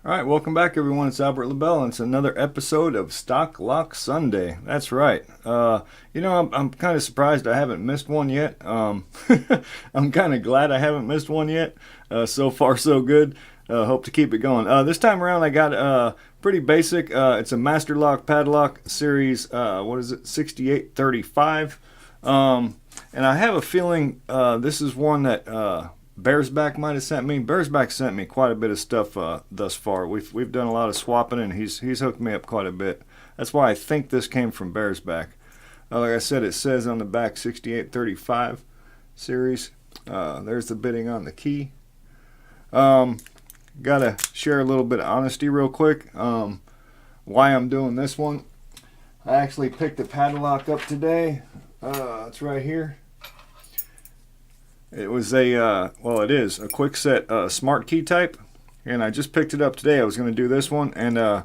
All right, welcome back, everyone. It's Albert Lebel, and it's another episode of Stock Lock Sunday. That's right. I'm kind of surprised I haven't missed one yet. I'm kind of glad I haven't missed one yet. So far, so good. Hope to keep it going. This time around, I got pretty basic. It's a Master Lock Padlock Series. What is it? 6835. And I have a feeling this is one that Bearsback might have sent me. Bearsback sent me quite a bit of stuff thus far. We've done a lot of swapping, and he's hooked me up quite a bit. That's why I think this came from Bearsback. Like I said, it says on the back 6835 series. There's the bidding on the key. Gotta share a little bit of honesty real quick. Why I'm doing this one. I actually picked the padlock up today. It's right here. It was it is a quick set smart key type, and I just picked it up today. I was going to do this one, and I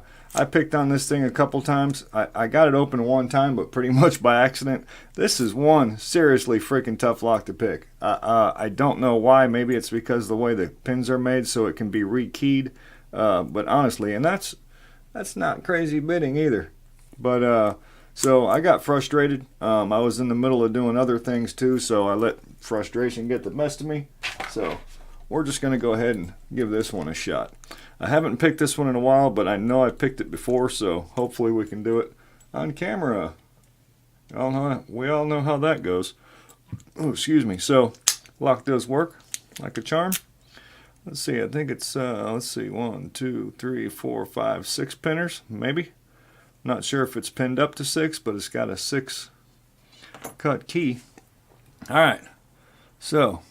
picked on this thing a couple times. I got it open one time, but pretty much by accident. This is one seriously freaking tough lock to pick. I don't know why. Maybe it's because of the way the pins are made, so it can be rekeyed. But honestly, and that's not crazy bidding either. But so I got frustrated. I was in the middle of doing other things too, so I let frustration get the best of me. So we're just going to go ahead and give this one a shot. I haven't picked this one in a while, but I know I've picked it before, so hopefully we can do it on camera. We all know how that goes. Oh, excuse me. So lock does work like a charm. Let's see. I think it's 1, 2, 3, 4, 5, 6 pinners, maybe. Not sure if it's pinned up to 6, but it's got a 6 cut key. All right, so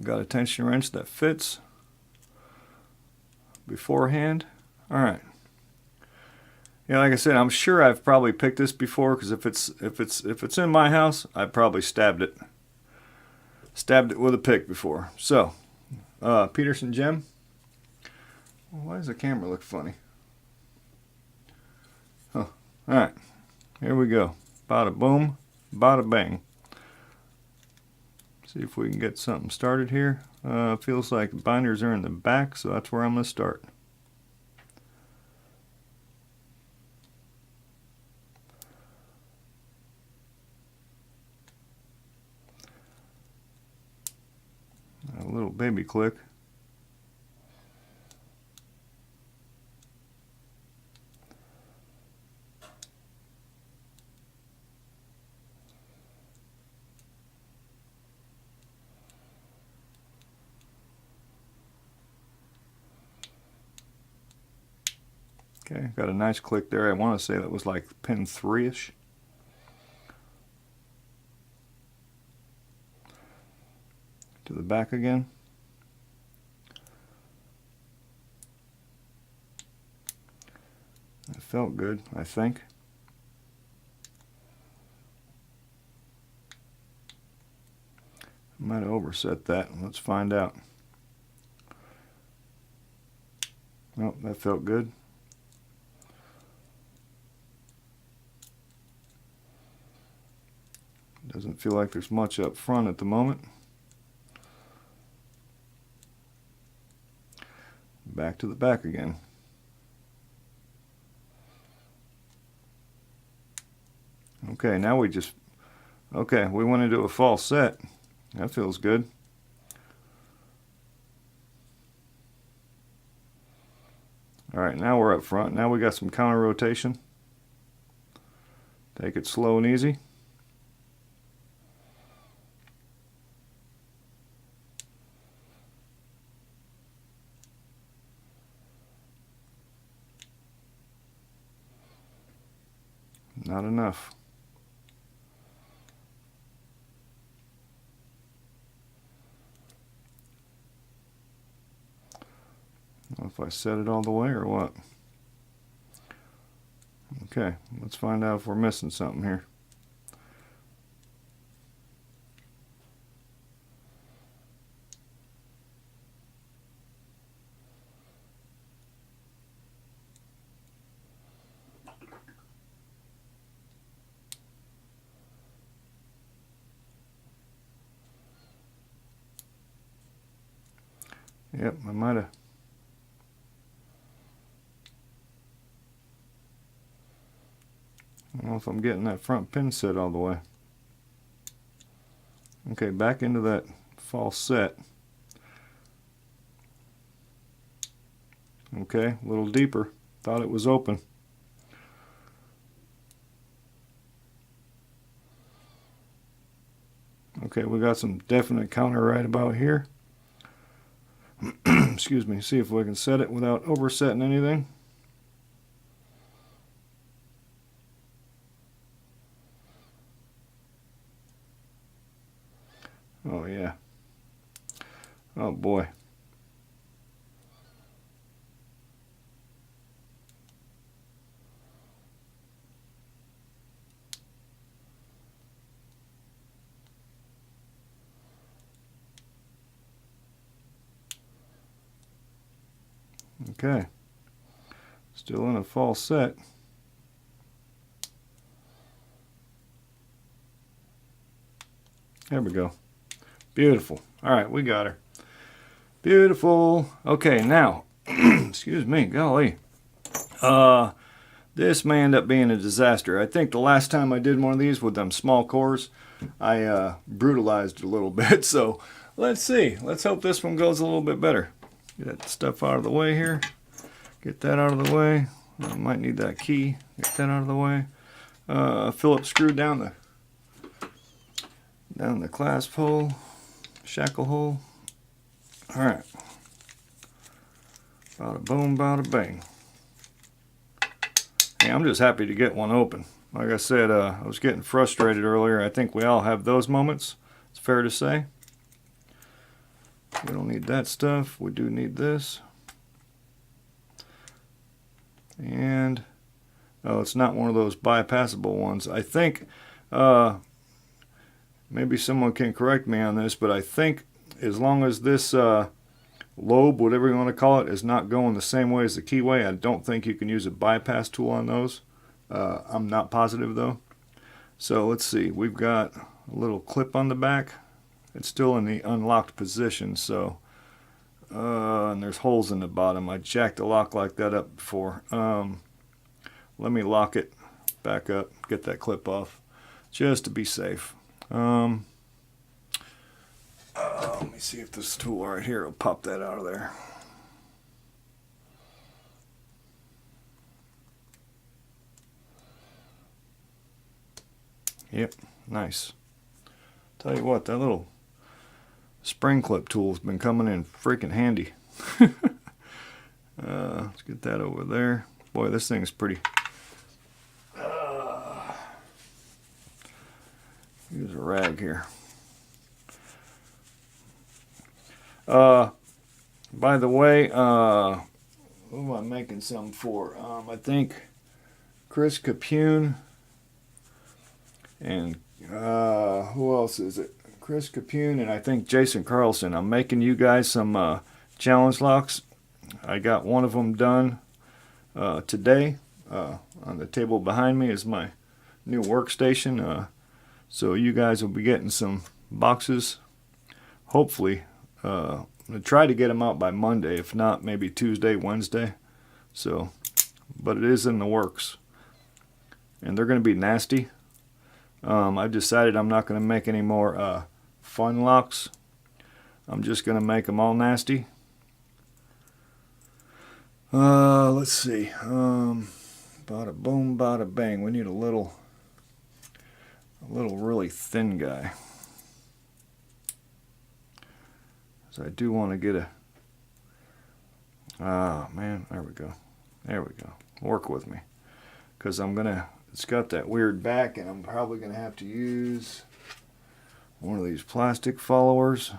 got a tension wrench that fits beforehand. All right. Yeah, like I said, I'm sure I've probably picked this before, because if it's in my house, I probably stabbed it with a pick before. So Peterson gem. Why does the camera look funny? Alright, here we go. Bada boom, bada bang. See if we can get something started here. Feels like the binders are in the back, so that's where I'm going to start. A little baby click. Okay, got a nice click there. I want to say that was like pin 3-ish. To the back again. It felt good, I think. I might have overset that. Let's find out. Oh, that felt good. Doesn't feel like there's much up front at the moment. Back to the back again. Okay, now we went into a false set. That feels good. Alright, now we're up front. Now we got some counter rotation. Take it slow and easy. Not enough. If I set it all the way or what? Okay, let's find out if we're missing something here. Yep, I might have. I don't know if I'm getting that front pin set all the way. Okay, back into that false set. Okay, a little deeper. Thought it was open. Okay, we got some definite counter right about here. Excuse me. See if we can set it without oversetting anything. Oh yeah. Oh boy. Okay. Still in a false set. There we go. Beautiful. All right, we got her. Beautiful. Okay, now, excuse me, golly. This may end up being a disaster. I think the last time I did one of these with them small cores, I brutalized it a little bit. So let's see. Let's hope this one goes a little bit better. Get that stuff out of the way here. Get that out of the way. I might need that key. Get that out of the way. Phillips screw down the clasp hole, shackle hole. All right. Bada boom, bada bang. Hey, I'm just happy to get one open. Like I said, I was getting frustrated earlier. I think we all have those moments. It's fair to say. We don't need that stuff. We do need this. And, oh, it's not one of those bypassable ones. I think, maybe someone can correct me on this, but I think as long as this lobe, whatever you want to call it, is not going the same way as the keyway, I don't think you can use a bypass tool on those. I'm not positive though. So let's see, we've got a little clip on the back. It's still in the unlocked position, so and there's holes in the bottom. I jacked a lock like that up before. Let me lock it back up, get that clip off, just to be safe. Let me see if this tool right here will pop that out of there. Yep, nice. Tell you what, that little spring clip tool's been coming in freaking handy. Let's get that over there. Boy, this thing's pretty. Use a rag here. By the way, who am I making some for? I think Chris Capune and who else is it? Chris Capune and I think Jason Carlson. I'm making you guys some challenge locks. I got one of them done today. On the table behind me is my new workstation. So you guys will be getting some boxes. Hopefully, I'm going to try to get them out by Monday. If not, maybe Tuesday, Wednesday. So, but it is in the works. And they're going to be nasty. I've decided I'm not going to make any more fun locks. I'm just going to make them all nasty. Let's see. Bada boom, bada bang. We need a little really thin guy. So I do want to get a. Ah, man, there we go. There we go. Work with me, because I'm gonna. It's got that weird back, and I'm probably gonna have to use one of these plastic followers.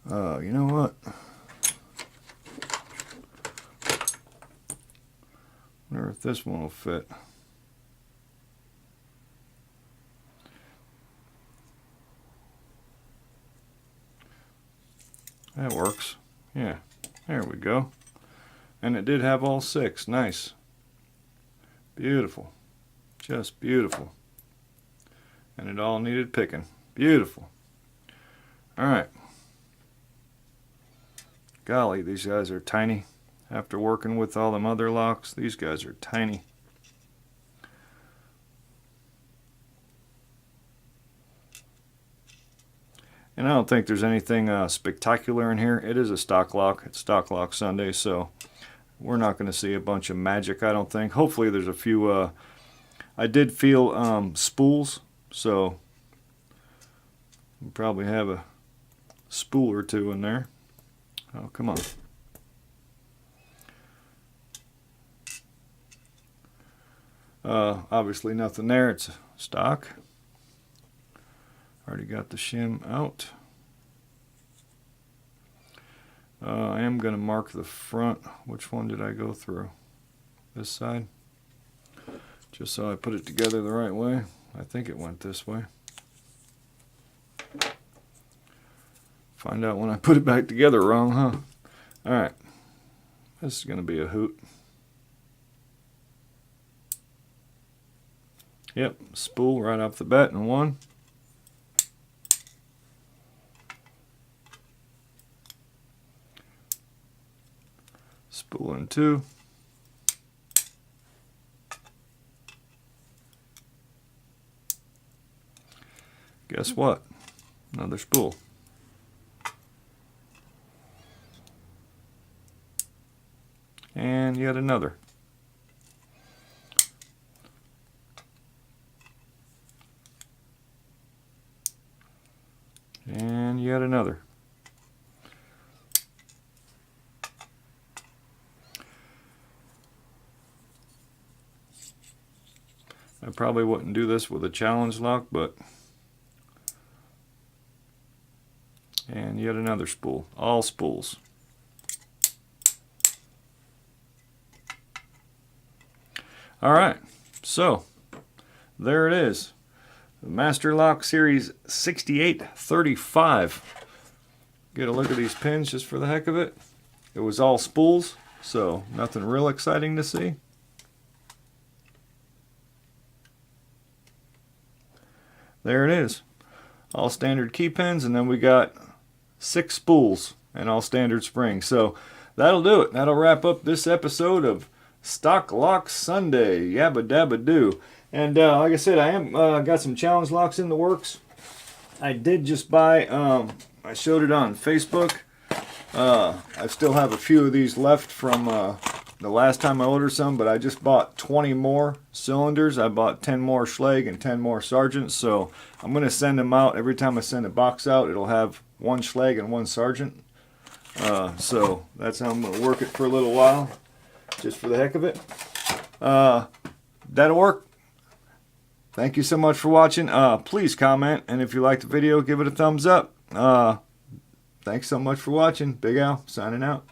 You know what? Wonder if this one will fit. That works. Yeah, there we go. And it did have all 6. Nice. Beautiful. Just beautiful. And it all needed picking. Beautiful. Alright. Golly, these guys are tiny. after working with all them other locks. These guys are tiny. And I don't think there's anything spectacular in here. It is a stock lock. It's Stock Lock Sunday, so we're not going to see a bunch of magic, I don't think. Hopefully there's a few... I did feel spools, so we'll probably have a spool or two in there. Oh, come on. Obviously nothing there. It's stock. Already got the shim out. I am going to mark the front. Which one did I go through? This side? Just so I put it together the right way. I think it went this way. Find out when I put it back together wrong, huh? Alright. This is going to be a hoot. Yep, spool right off the bat in one. Spool in two. Guess what? Another spool. And yet another. And yet another. I probably wouldn't do this with a challenge lock, but... And yet another spool. All spools. Alright, so there it is. The Master Lock Series 6835. Get a look at these pins just for the heck of it. It was all spools, so nothing real exciting to see. There it is. All standard key pins, and then we got 6 spools and all standard springs. So that'll do it. That'll wrap up this episode of Stock Lock Sunday. Yabba dabba do. And like I said, I am got some challenge locks in the works. I did just buy, I showed it on Facebook. I still have a few of these left from the last time I ordered some, but I just bought 20 more cylinders. I bought 10 more Schlage and 10 more Sargents, so I'm going to send them out. Every time I send a box out, it'll have one Schlage and one Sargent. So that's how I'm going to work it for a little while, just for the heck of it. That'll work. Thank you so much for watching. Please comment, and if you liked the video, give it a thumbs up. Thanks so much for watching. Big Al, signing out.